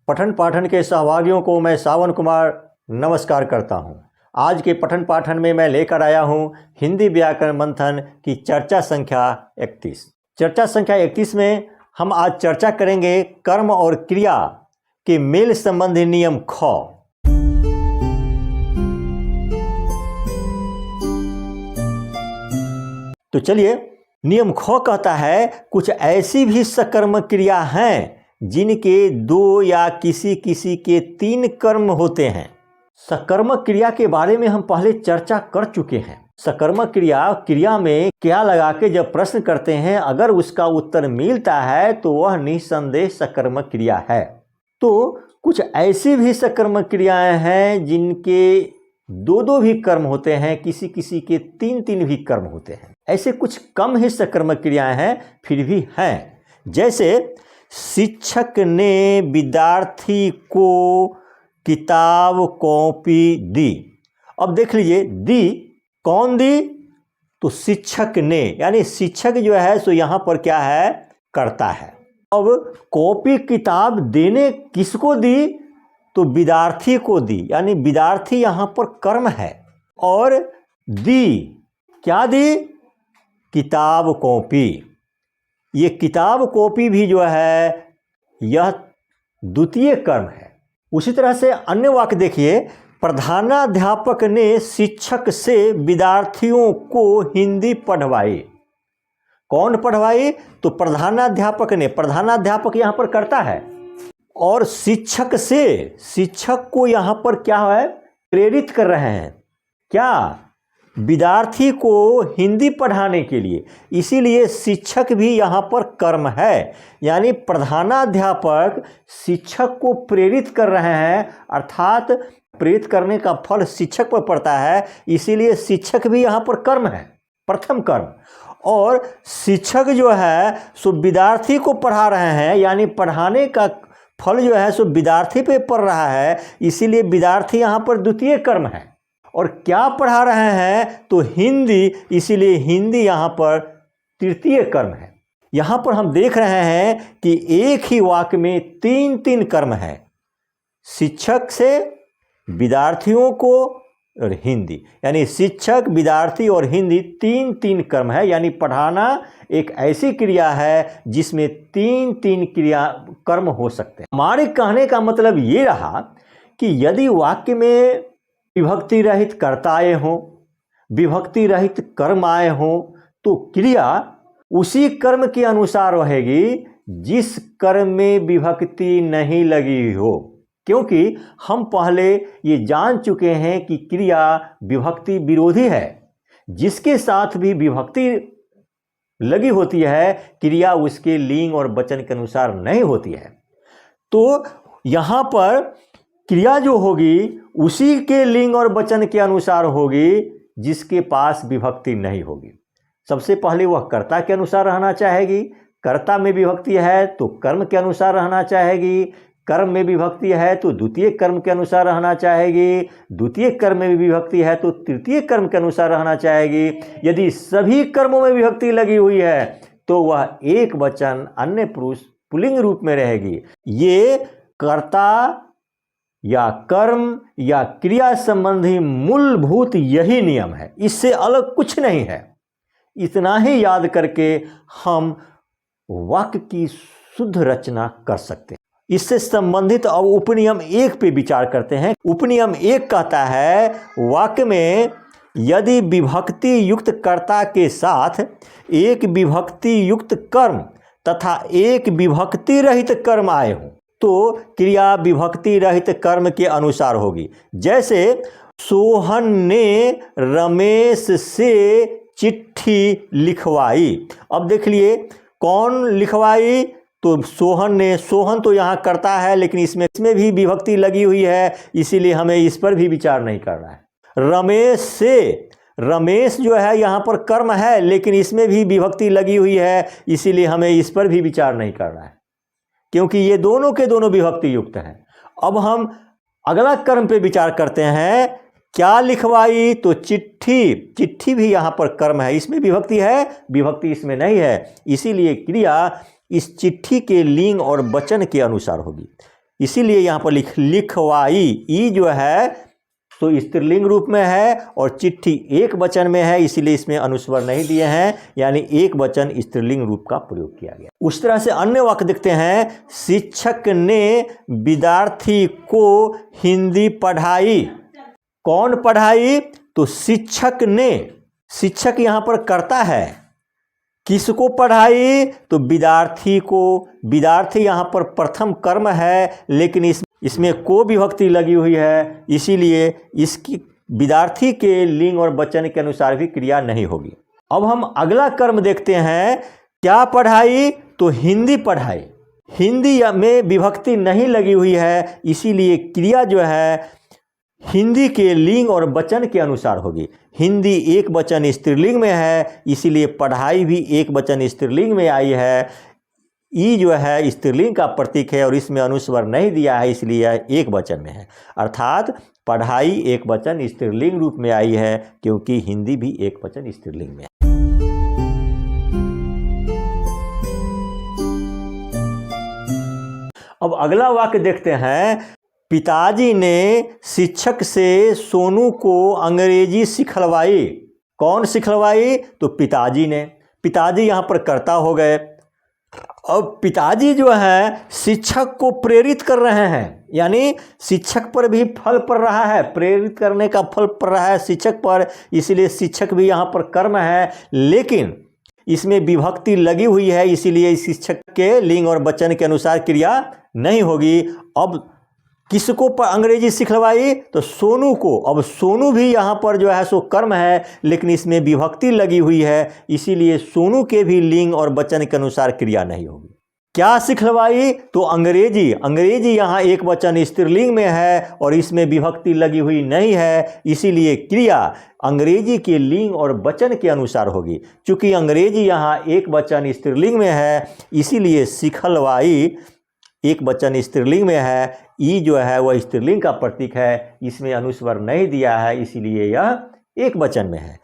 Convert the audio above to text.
पठन पाठन के सहभागियों को मैं सावन कुमार नमस्कार करता हूं। आज के पठन पाठन में मैं लेकर आया हूं हिंदी व्याकरण मंथन की चर्चा संख्या 31। चर्चा संख्या 31 में हम आज चर्चा करेंगे कर्म और क्रिया के मेल संबंधी नियम ख। तो चलिए, नियम ख कहता है कुछ ऐसी भी सकर्मक क्रिया हैं जिनके दो या किसी किसी के तीन कर्म होते हैं। सकर्मक क्रिया के बारे में हम पहले चर्चा कर चुके हैं। सकर्मक क्रिया में क्या लगा के जब प्रश्न करते हैं, अगर उसका उत्तर मिलता है तो वह निस्संदेह सकर्मक क्रिया है। तो कुछ ऐसी भी सकर्मक क्रियाएं हैं जिनके दो भी कर्म होते हैं, किसी किसी के तीन भी कर्म होते हैं। ऐसे कुछ कम ही सकर्मक क्रियाएं हैं, फिर भी हैं। जैसे शिक्षक ने विद्यार्थी को किताब कॉपी दी। अब देख लीजिए, दी कौन दी? तो शिक्षक ने, यानी शिक्षक जो है सो यहाँ पर क्या है, करता है। अब कॉपी किताब देने किसको दी? तो विद्यार्थी को दी, यानी विद्यार्थी यहाँ पर कर्म है। और दी क्या दी? किताब कॉपी। ये किताब कॉपी भी जो है यह द्वितीय कर्म है। उसी तरह से अन्य वाक्य देखिए, प्रधानाध्यापक ने शिक्षक से विद्यार्थियों को हिंदी पढ़वाई। कौन पढ़वाई? तो प्रधानाध्यापक ने। प्रधानाध्यापक यहाँ पर करता है और शिक्षक से, शिक्षक को यहाँ पर क्या है, प्रेरित कर रहे हैं। क्या? विद्यार्थी को हिंदी पढ़ाने के लिए। इसीलिए शिक्षक भी यहाँ पर कर्म है, यानी प्रधानाध्यापक शिक्षक को प्रेरित कर रहे हैं, अर्थात प्रेरित करने का फल शिक्षक पर पड़ता है। इसीलिए शिक्षक भी यहाँ पर कर्म है, प्रथम कर्म। और शिक्षक जो है सो विद्यार्थी को पढ़ा रहे हैं, यानी पढ़ाने का फल जो है सो विद्यार्थी पे पड़ रहा है। इसीलिए विद्यार्थी यहाँ पर द्वितीय कर्म है। और क्या पढ़ा रहे हैं? तो हिंदी, इसीलिए हिंदी यहाँ पर तृतीय कर्म है। यहाँ पर हम देख रहे हैं कि एक ही वाक्य में तीन कर्म है, शिक्षक से विद्यार्थियों को और हिंदी, यानी शिक्षक, विद्यार्थी और हिंदी तीन कर्म है। यानी पढ़ाना एक ऐसी क्रिया है जिसमें तीन क्रिया कर्म हो सकते हैं। हमारे कहने का मतलब ये रहा कि यदि वाक्य में विभक्ति रहित कर्ता आए हों, विभक्ति रहित कर्म आए हों, तो क्रिया उसी कर्म के अनुसार रहेगी जिस कर्म में विभक्ति नहीं लगी हो। क्योंकि हम पहले ये जान चुके हैं कि क्रिया विभक्ति विरोधी है। जिसके साथ भी विभक्ति लगी होती है, क्रिया उसके लिंग और वचन के अनुसार नहीं होती है। तो यहाँ पर क्रिया जो होगी उसी के लिंग और वचन के अनुसार होगी जिसके पास विभक्ति नहीं होगी। सबसे पहले वह कर्ता के अनुसार रहना चाहेगी। कर्ता में विभक्ति है तो कर्म के अनुसार रहना चाहेगी। कर्म में विभक्ति है तो द्वितीय कर्म के अनुसार रहना चाहेगी। द्वितीय कर्म में विभक्ति है तो तृतीय कर्म के अनुसार रहना चाहेगी। यदि सभी कर्मों में विभक्ति लगी हुई है तो वह एक वचन अन्य पुरुष पुल्लिंग रूप में रहेगी। ये कर्ता या कर्म या क्रिया संबंधी मूलभूत यही नियम है, इससे अलग कुछ नहीं है। इतना ही याद करके हम वाक्य की शुद्ध रचना कर सकते हैं। इससे संबंधित अब उपनियम 1 पे विचार करते हैं। उपनियम 1 कहता है, वाक्य में यदि विभक्ति युक्त कर्ता के साथ एक विभक्ति युक्त कर्म तथा एक विभक्ति रहित कर्म आए हों तो क्रिया विभक्ति रहित कर्म के अनुसार होगी। जैसे सोहन ने रमेश से चिट्ठी लिखवाई। अब देख लिए, कौन लिखवाई? तो सोहन ने। सोहन तो यहाँ करता है, लेकिन इसमें भी विभक्ति लगी हुई है, इसीलिए हमें इस पर भी विचार नहीं करना है। रमेश से, रमेश जो है यहाँ पर कर्म है, लेकिन इसमें भी विभक्ति लगी हुई है, इसीलिए हमें इस पर भी विचार नहीं करना है, क्योंकि ये दोनों के दोनों विभक्ति युक्त हैं। अब हम अगला कर्म पे विचार करते हैं। क्या लिखवाई? तो चिट्ठी। चिट्ठी भी यहाँ पर कर्म है, इसमें विभक्ति है, विभक्ति इसमें नहीं है, इसीलिए क्रिया इस चिट्ठी के लिंग और वचन के अनुसार होगी। इसीलिए यहाँ पर लिखवाई, ई जो है तो स्त्रीलिंग रूप में है और चिट्ठी एक वचन में है, इसीलिए इसमें अनुस्वर नहीं दिए हैं, यानी एक वचन स्त्रीलिंग रूप का प्रयोग किया गया। उस तरह से अन्य वाक्य देखते हैं, शिक्षक ने विद्यार्थी को हिंदी पढ़ाई। कौन पढ़ाई? तो शिक्षक ने। शिक्षक यहाँ पर करता है, किसको पढ़ाई? तो विद्यार्थी को। विद्यार्थी यहाँ पर प्रथम कर्म है, लेकिन इसमें को विभक्ति लगी हुई है, इसीलिए इसकी विद्यार्थी के लिंग और वचन के अनुसार भी क्रिया नहीं होगी। अब हम अगला कर्म देखते हैं, क्या पढ़ाई? तो हिंदी पढ़ाई। हिंदी में विभक्ति नहीं लगी हुई है, इसीलिए क्रिया जो है हिंदी के लिंग और वचन के अनुसार होगी। हिंदी एक वचन स्त्रीलिंग में है, इसीलिए पढ़ाई भी एक वचन स्त्रीलिंग में आई है। ई जो है स्त्रीलिंग का प्रतीक है और इसमें अनुस्वर नहीं दिया है, इसलिए एक वचन में है। अर्थात पढ़ाई एक वचन स्त्रीलिंग रूप में आई है, क्योंकि हिंदी भी एक वचन स्त्रीलिंग में है। अब अगला वाक्य देखते हैं, पिताजी ने शिक्षक से सोनू को अंग्रेजी सिखलवाई। कौन सिखलवाई? तो पिताजी ने। पिताजी यहाँ पर कर्ता हो गए। अब पिताजी जो है शिक्षक को प्रेरित कर रहे हैं, यानी शिक्षक पर भी फल पड़ रहा है, प्रेरित करने का फल पड़ रहा है शिक्षक पर, इसलिए शिक्षक भी यहाँ पर कर्म है, लेकिन इसमें विभक्ति लगी हुई है, इसीलिए शिक्षक के लिंग और वचन के अनुसार क्रिया नहीं होगी। अब किसको पर अंग्रेजी सिखलवाई? तो सोनू को। अब सोनू भी यहाँ पर जो है सो कर्म है, लेकिन इसमें विभक्ति लगी हुई है, इसीलिए सोनू के भी लिंग और वचन के अनुसार क्रिया नहीं होगी। क्या सिखलवाई? तो अंग्रेजी। अंग्रेजी यहाँ एक वचन स्त्रीलिंग में है और इसमें विभक्ति लगी हुई नहीं है, इसीलिए क्रिया अंग्रेजी के लिंग और वचन के अनुसार होगी। चूँकि अंग्रेजी यहाँ एक वचन स्त्रीलिंग में है, इसीलिए सिखलवाई एक वचन स्त्रीलिंग में है। ई जो है वह स्त्रीलिंग का प्रतीक है, इसमें अनुस्वर नहीं दिया है, इसीलिए यह एक वचन में है।